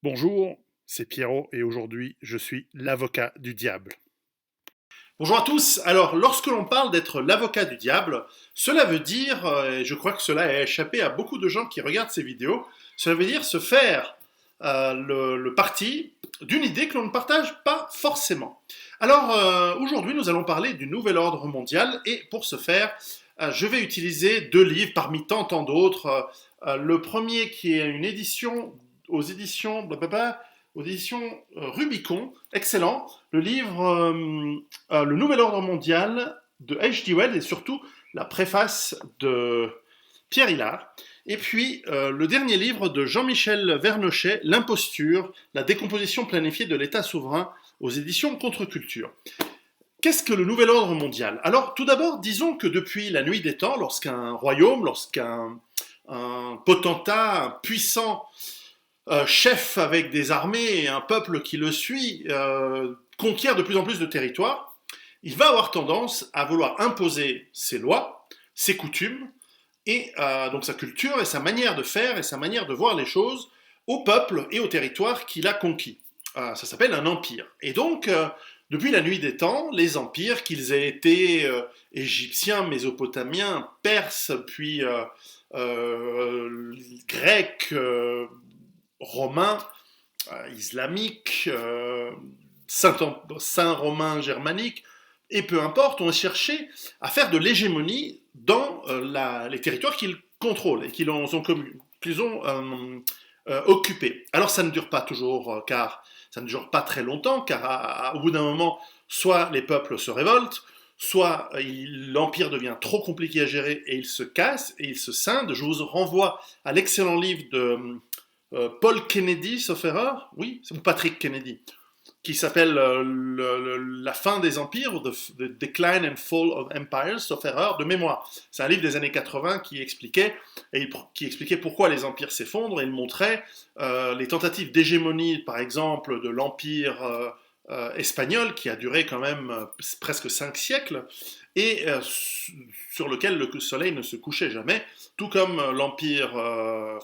Bonjour, c'est Pierrot et aujourd'hui je suis l'avocat du diable. Bonjour à tous. Alors, lorsque l'on parle d'être l'avocat du diable, cela veut dire, et je crois que cela a échappé à beaucoup de gens qui regardent ces vidéos, cela veut dire se faire le parti d'une idée que l'on ne partage pas forcément. Alors, aujourd'hui, nous allons parler du nouvel ordre mondial et pour ce faire, je vais utiliser deux livres parmi tant d'autres. Le premier qui est une édition aux éditions Rubicon, excellent. Le livre Le Nouvel Ordre Mondial de H.G. Wells et surtout la préface de Pierre Hillard. Et puis le dernier livre de Jean-Michel Vernochet, L'imposture, la décomposition planifiée de l'État souverain aux éditions Contre-Culture. Qu'est-ce que le nouvel ordre mondial? Alors, tout d'abord, disons que depuis la nuit des temps, lorsqu'un royaume, lorsqu'un potentat, un puissant chef avec des armées et un peuple qui le suit conquiert de plus en plus de territoires, il va avoir tendance à vouloir imposer ses lois, ses coutumes, et donc sa culture et sa manière de faire et sa manière de voir les choses au peuple et au territoire qu'il a conquis. Ça s'appelle un empire. Et donc, depuis la nuit des temps, les empires, qu'ils aient été égyptiens, mésopotamiens, perses, puis grecs, romains, islamiques, saint-romains germaniques, et peu importe, ont cherché à faire de l'hégémonie dans les territoires qu'ils contrôlent et qu'ils ont occupés. Alors ça ne dure pas toujours, car ça ne dure pas très longtemps, car au bout d'un moment, soit les peuples se révoltent, soit l'empire devient trop compliqué à gérer et il se casse et il se scinde. Je vous renvoie à l'excellent livre de Paul Kennedy, sauf erreur, oui, ou Patrick Kennedy, qui s'appelle La fin des empires, ou The Decline and Fall of Empires, sauf erreur, de mémoire. C'est un livre des années 80 qui expliquait pourquoi les empires s'effondrent, et il montrait les tentatives d'hégémonie, par exemple, de l'empire espagnol, qui a duré quand même presque 5 siècles, et sur lequel le soleil ne se couchait jamais, tout comme l'Empire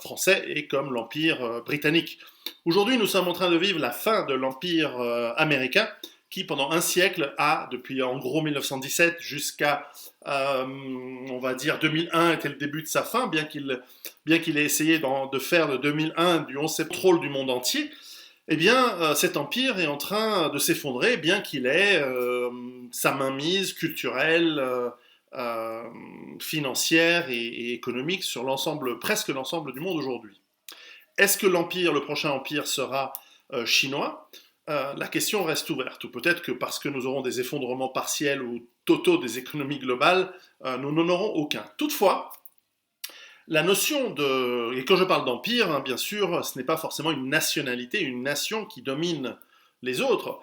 français et comme l'Empire britannique. Aujourd'hui, nous sommes en train de vivre la fin de l'Empire américain, qui pendant un siècle a, depuis en gros 1917 jusqu'à, on va dire, 2001 était le début de sa fin, bien qu'il ait essayé de faire de 2001 du 11 septembre du monde entier, eh bien, cet empire est en train de s'effondrer, bien qu'il ait sa mainmise culturelle, financière et économique sur presque l'ensemble du monde aujourd'hui. Est-ce que le prochain empire sera chinois? La question reste ouverte. Ou peut-être que parce que nous aurons des effondrements partiels ou totaux des économies globales, nous n'en aurons aucun. Toutefois, la notion de... Et quand je parle d'empire, hein, bien sûr, ce n'est pas forcément une nationalité, une nation qui domine les autres.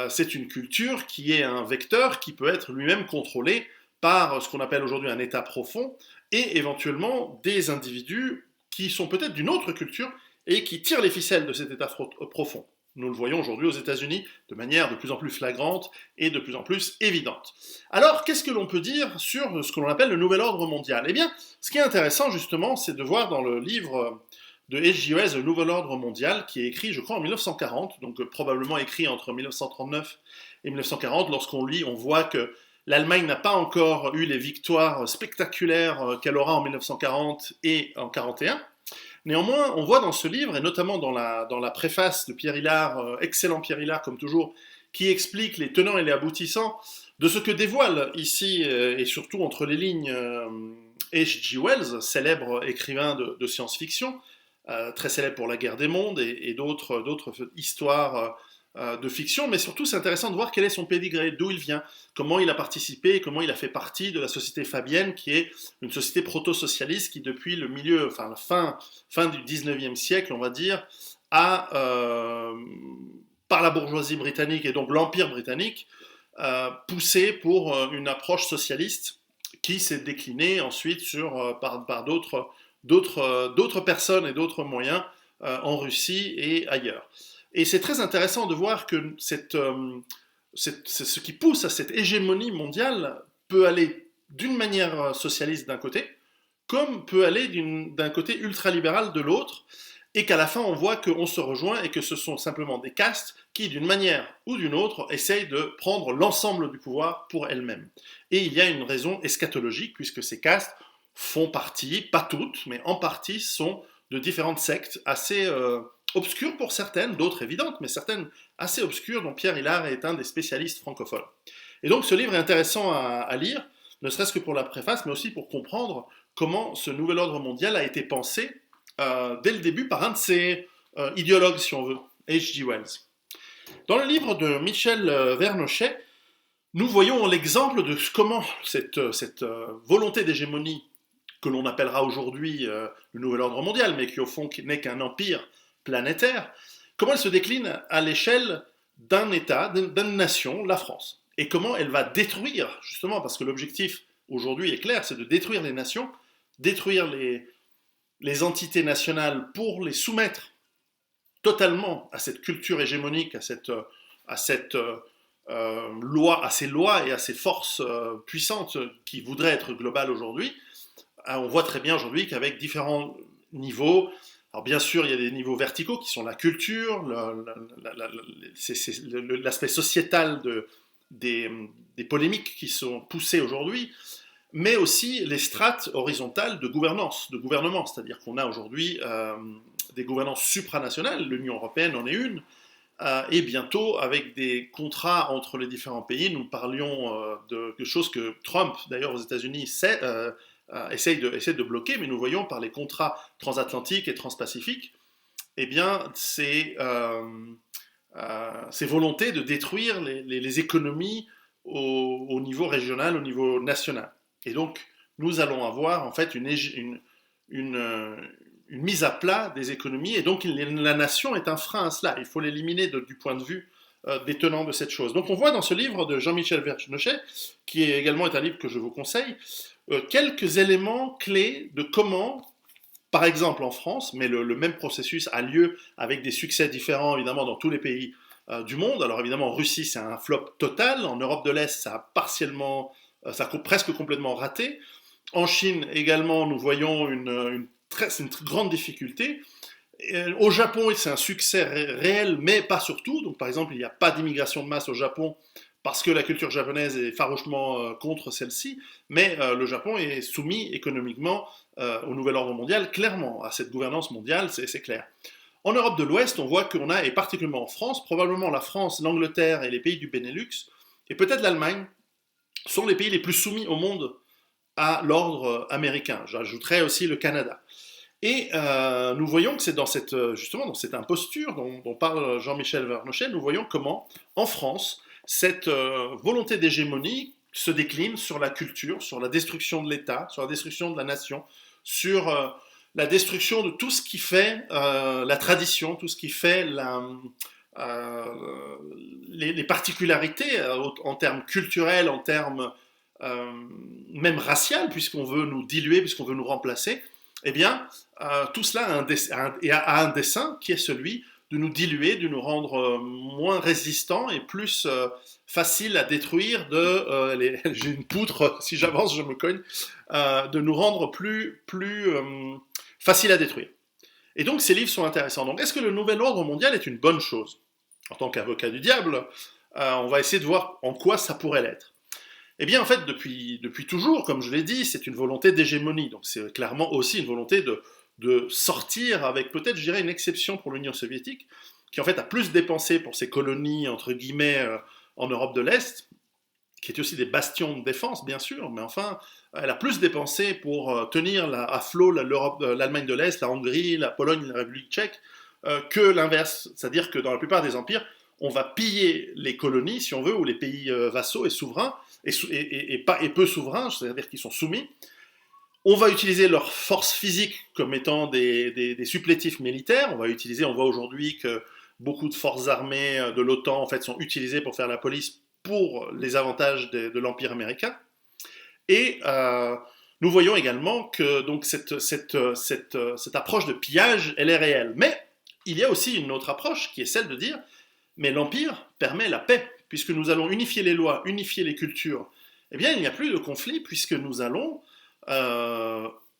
C'est une culture qui est un vecteur qui peut être lui-même contrôlé par ce qu'on appelle aujourd'hui un état profond et éventuellement des individus qui sont peut-être d'une autre culture et qui tirent les ficelles de cet état profond. Nous le voyons aujourd'hui aux États-Unis de manière de plus en plus flagrante et de plus en plus évidente. Alors, qu'est-ce que l'on peut dire sur ce que l'on appelle le nouvel ordre mondial? Eh bien, ce qui est intéressant justement, c'est de voir dans le livre de H.G. Wells, Le Nouvel Ordre Mondial, qui est écrit, je crois, en 1940, donc probablement écrit entre 1939 et 1940. Lorsqu'on lit, on voit que l'Allemagne n'a pas encore eu les victoires spectaculaires qu'elle aura en 1940 et en 1941. Néanmoins, on voit dans ce livre, et notamment dans la préface de Pierre Hillard, excellent Pierre Hillard comme toujours, qui explique les tenants et les aboutissants de ce que dévoile ici, et surtout entre les lignes, H.G. Wells, célèbre écrivain de science-fiction, très célèbre pour La Guerre des Mondes et d'autres histoires de fiction, mais surtout c'est intéressant de voir quel est son pédigré, d'où il vient, comment il a participé, comment il a fait partie de la société fabienne, qui est une société proto-socialiste qui depuis le milieu, enfin la fin du 19e siècle, on va dire, a, par la bourgeoisie britannique et donc l'Empire britannique, poussé pour une approche socialiste qui s'est déclinée ensuite par d'autres personnes et d'autres moyens en Russie et ailleurs. Et c'est très intéressant de voir que ce qui pousse à cette hégémonie mondiale peut aller d'une manière socialiste d'un côté, comme peut aller d'un côté ultralibéral de l'autre. et qu'à la fin on voit qu'on se rejoint et que ce sont simplement des castes qui, d'une manière ou d'une autre, essayent de prendre l'ensemble du pouvoir pour elles-mêmes. Et il y a une raison eschatologique, puisque ces castes font partie, pas toutes, mais en partie sont de différentes sectes assez obscures pour certaines, d'autres évidentes, mais certaines assez obscures, dont Pierre Hillard est un des spécialistes francophones. Et donc ce livre est intéressant à lire, ne serait-ce que pour la préface, mais aussi pour comprendre comment ce nouvel ordre mondial a été pensé dès le début par un de ses idéologues, si on veut, H.G. Wells. Dans le livre de Michel Vernochet, nous voyons l'exemple de comment cette volonté d'hégémonie que l'on appellera aujourd'hui le nouvel ordre mondial, mais qui au fond n'est qu'un empire planétaire, comment elle se décline à l'échelle d'un État, d'une nation, la France. Et comment elle va détruire, justement, parce que l'objectif aujourd'hui est clair, c'est de détruire les nations, détruire les entités nationales pour les soumettre totalement à cette culture hégémonique, à ces lois et à ces forces puissantes qui voudraient être globales aujourd'hui. On voit très bien aujourd'hui qu'avec différents niveaux, alors bien sûr il y a des niveaux verticaux qui sont la culture, l'aspect sociétal des polémiques qui sont poussées aujourd'hui, mais aussi les strates horizontales de gouvernance, de gouvernement, c'est-à-dire qu'on a aujourd'hui des gouvernances supranationales, l'Union européenne en est une, et bientôt avec des contrats entre les différents pays, nous parlions de choses que Trump, d'ailleurs aux États-Unis, essaye de bloquer, mais nous voyons par les contrats transatlantiques et transpacifiques, eh bien, ces volontés de détruire les économies au niveau régional, au niveau national. Et donc, nous allons avoir en fait une mise à plat des économies, et donc la nation est un frein à cela. Il faut l'éliminer du point de vue des tenants de cette chose. Donc on voit dans ce livre de Jean-Michel Vernochet, qui est également un livre que je vous conseille, quelques éléments clés de comment, par exemple en France, mais le même processus a lieu avec des succès différents évidemment dans tous les pays du monde. Alors évidemment en Russie c'est un flop total, en Europe de l'Est ça a partiellement, ça a presque complètement raté. En Chine également nous voyons une grande difficulté. Au Japon, c'est un succès réel, mais pas surtout. Donc, par exemple, il n'y a pas d'immigration de masse au Japon parce que la culture japonaise est farouchement contre celle-ci. Mais le Japon est soumis économiquement au nouvel ordre mondial, clairement, à cette gouvernance mondiale, c'est clair. En Europe de l'Ouest, on voit qu'on a, et particulièrement en France, probablement la France, l'Angleterre et les pays du Benelux, et peut-être l'Allemagne, sont les pays les plus soumis au monde à l'ordre américain. J'ajouterais aussi le Canada. Et nous voyons que c'est justement dans cette imposture dont parle Jean-Michel Vernochet, nous voyons comment, en France, cette volonté d'hégémonie se décline sur la culture, sur la destruction de l'État, sur la destruction de la nation, sur la destruction de tout ce qui fait la tradition, tout ce qui fait les particularités en termes culturels, en termes même racial, puisqu'on veut nous diluer, puisqu'on veut nous remplacer. Eh bien, tout cela a un dessein qui est celui de nous diluer, de nous rendre moins résistants et plus faciles à détruire. J'ai une poutre, si j'avance, je me cogne. De nous rendre plus faciles à détruire. Et donc, ces livres sont intéressants. Donc, est-ce que le nouvel ordre mondial est une bonne chose? En tant qu'avocat du diable, on va essayer de voir en quoi ça pourrait l'être. Eh bien, en fait, depuis toujours, comme je l'ai dit, c'est une volonté d'hégémonie. Donc, c'est clairement aussi une volonté de sortir avec, peut-être, je dirais, une exception pour l'Union soviétique, qui, en fait, a plus dépensé pour ses colonies, entre guillemets, en Europe de l'Est, qui est aussi des bastions de défense, bien sûr, mais enfin, elle a plus dépensé pour tenir à flot l'Allemagne de l'Est, la Hongrie, la Pologne, la République tchèque, que l'inverse. C'est-à-dire que dans la plupart des empires, on va piller les colonies, si on veut, ou les pays vassaux et souverains, et peu souverains, c'est-à-dire qu'ils sont soumis. On va utiliser leur force physique comme étant des supplétifs militaires. On voit aujourd'hui que beaucoup de forces armées de l'OTAN en fait, sont utilisées pour faire la police pour les avantages de l'Empire américain. Et nous voyons également que donc, cette approche de pillage, elle est réelle. Mais il y a aussi une autre approche qui est celle de dire mais l'Empire permet la paix, puisque nous allons unifier les lois, unifier les cultures. Eh bien, il n'y a plus de conflit, puisque nous allons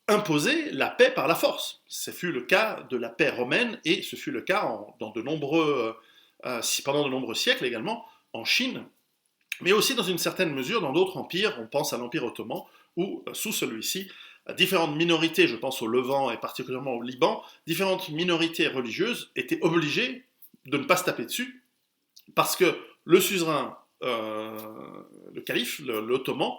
imposer la paix par la force. Ce fut le cas de la paix romaine et ce fut le cas pendant de nombreux siècles également en Chine, mais aussi dans une certaine mesure dans d'autres empires. On pense à l'Empire ottoman où, sous celui-ci, différentes minorités, je pense au Levant et particulièrement au Liban, différentes minorités religieuses étaient obligées de ne pas se taper dessus parce que le suzerain, le calife, l'ottoman,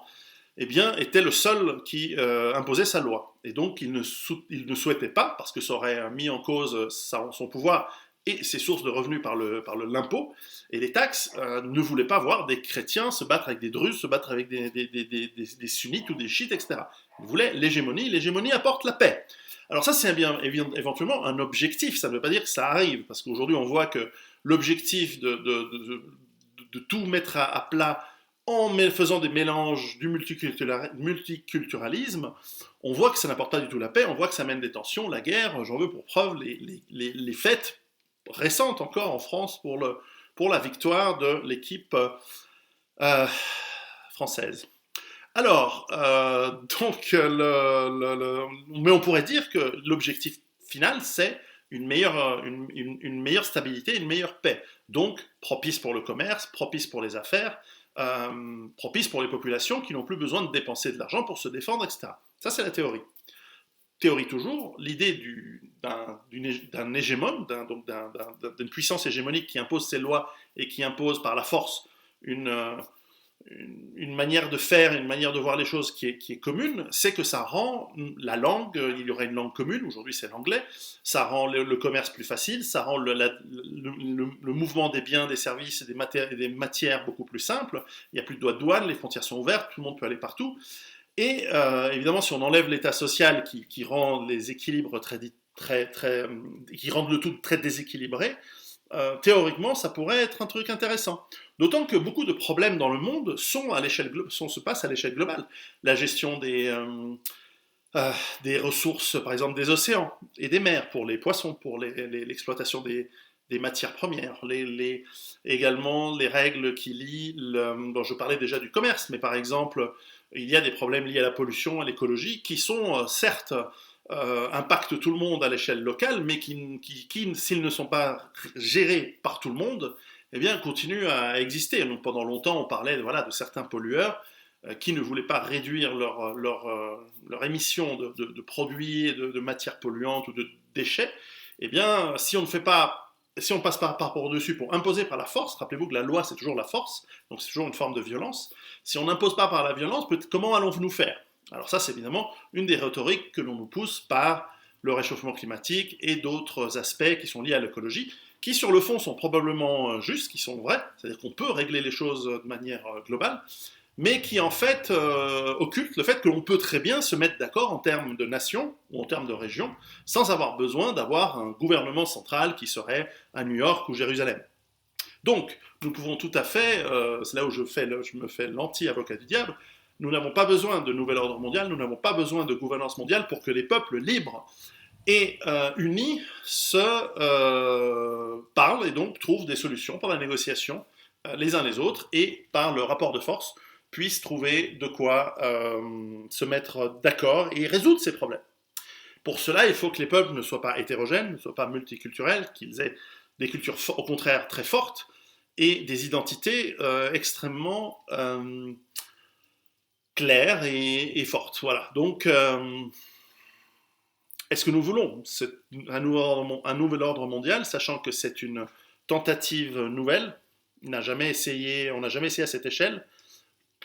eh bien, était le seul qui imposait sa loi. Et donc, il ne souhaitait pas, parce que ça aurait mis en cause son pouvoir et ses sources de revenus par l'impôt et les taxes, ne voulait pas voir des chrétiens se battre avec des druzes, se battre avec des sunnites ou des chiites, etc. Il voulait l'hégémonie. L'hégémonie apporte la paix. Alors ça, c'est bien éventuellement un objectif. Ça ne veut pas dire que ça arrive, parce qu'aujourd'hui, on voit que l'objectif de tout mettre à plat en faisant des mélanges du multiculturalisme, on voit que ça n'apporte pas du tout la paix, on voit que ça mène des tensions, la guerre. J'en veux pour preuve les fêtes récentes encore en France pour la victoire de l'équipe française. Alors, mais on pourrait dire que l'objectif final, c'est une meilleure stabilité, une meilleure paix. Donc, propice pour le commerce, propice pour les affaires, propice pour les populations qui n'ont plus besoin de dépenser de l'argent pour se défendre, etc. Ça, c'est la théorie. Théorie toujours, l'idée d'un hégémon, d'une puissance hégémonique qui impose ses lois et qui impose par la force une manière de faire, une manière de voir les choses qui est commune, c'est que ça rend la langue, il y aurait une langue commune, aujourd'hui c'est l'anglais, ça rend le commerce plus facile, ça rend le mouvement des biens, des services et des matières beaucoup plus simple, il n'y a plus de droits de douane, les frontières sont ouvertes, tout le monde peut aller partout, et évidemment si on enlève l'état social qui rend les équilibres qui rendent le tout très déséquilibré, théoriquement, ça pourrait être un truc intéressant. D'autant que beaucoup de problèmes dans le monde se passent à l'échelle globale. La gestion des ressources, par exemple des océans et des mers pour les poissons, pour l'exploitation des matières premières, également les règles qui lient, dont je parlais déjà du commerce, mais par exemple, il y a des problèmes liés à la pollution, à l'écologie, qui sont certes impactent tout le monde à l'échelle locale, mais qui s'ils ne sont pas gérés par tout le monde, eh bien, continuent à exister. Donc, pendant longtemps, on parlait de certains pollueurs qui ne voulaient pas réduire leur émission de produits, de matières polluantes ou de déchets. Eh bien, si on passe par par-dessus pour imposer par la force, rappelez-vous que la loi, c'est toujours la force, donc c'est toujours une forme de violence. Si on n'impose pas par la violence, comment allons-nous faire ? Alors ça, c'est évidemment une des rhétoriques que l'on nous pousse par le réchauffement climatique et d'autres aspects qui sont liés à l'écologie, qui sur le fond sont probablement justes, qui sont vrais, c'est-à-dire qu'on peut régler les choses de manière globale, mais qui en fait occultent le fait que l'on peut très bien se mettre d'accord en termes de nation ou en termes de région, sans avoir besoin d'avoir un gouvernement central qui serait à New York ou Jérusalem. Donc, nous pouvons tout à fait, c'est là où je me fais l'anti-avocat du diable, nous n'avons pas besoin de nouvel ordre mondial, nous n'avons pas besoin de gouvernance mondiale pour que les peuples libres et unis se parlent et donc trouvent des solutions par la négociation les uns les autres et par le rapport de force puissent trouver de quoi se mettre d'accord et résoudre ces problèmes. Pour cela, il faut que les peuples ne soient pas hétérogènes, ne soient pas multiculturels, qu'ils aient des cultures au contraire très fortes et des identités extrêmement claire et forte. Voilà. Donc, est-ce que nous voulons un nouvel ordre mondial, sachant que c'est une tentative nouvelle, on n'a jamais essayé à cette échelle,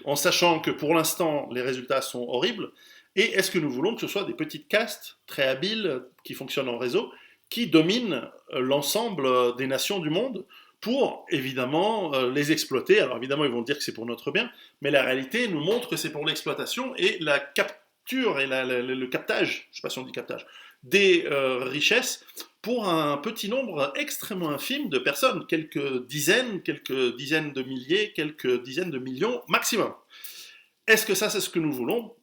en sachant que pour l'instant, les résultats sont horribles, et est-ce que nous voulons que ce soit des petites castes très habiles qui fonctionnent en réseau, qui dominent l'ensemble des nations du monde pour, évidemment, les exploiter. Alors, évidemment, ils vont dire que c'est pour notre bien, mais la réalité nous montre que c'est pour l'exploitation et la capture et le captage, je ne sais pas si on dit captage, des richesses pour un petit nombre extrêmement infime de personnes, quelques dizaines de milliers, quelques dizaines de millions maximum. Est-ce que ça, c'est ce que nous voulons ?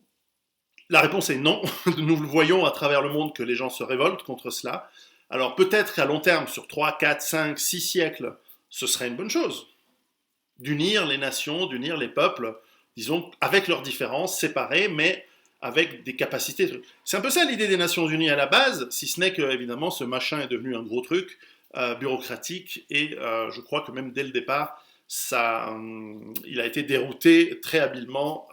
La réponse est non. Nous le voyons à travers le monde que les gens se révoltent contre cela. Alors peut-être qu'à long terme, sur 3, 4, 5, 6 siècles, ce serait une bonne chose d'unir les nations, d'unir les peuples, disons, avec leurs différences, séparés, mais avec des capacités. C'est un peu ça l'idée des Nations Unies à la base, si ce n'est que, évidemment, ce machin est devenu un gros truc bureaucratique, et je crois que même dès le départ, il a été dérouté très habilement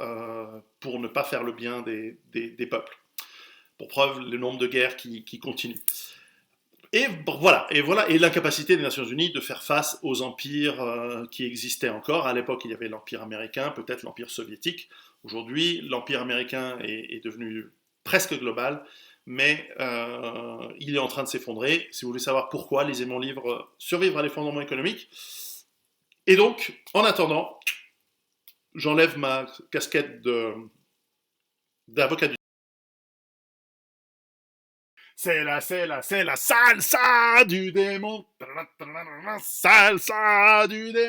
pour ne pas faire le bien des peuples. Pour preuve, le nombre de guerres qui continuent. Et l'incapacité des Nations Unies de faire face aux empires qui existaient encore. À l'époque, il y avait l'Empire américain, peut-être l'Empire soviétique. Aujourd'hui, l'Empire américain est devenu presque global, mais il est en train de s'effondrer. Si vous voulez savoir pourquoi, lisez mon livre Survivre à l'effondrement économique. Et donc, en attendant, j'enlève ma casquette d'avocat du... C'est la salsa du démon. Salsa du démon.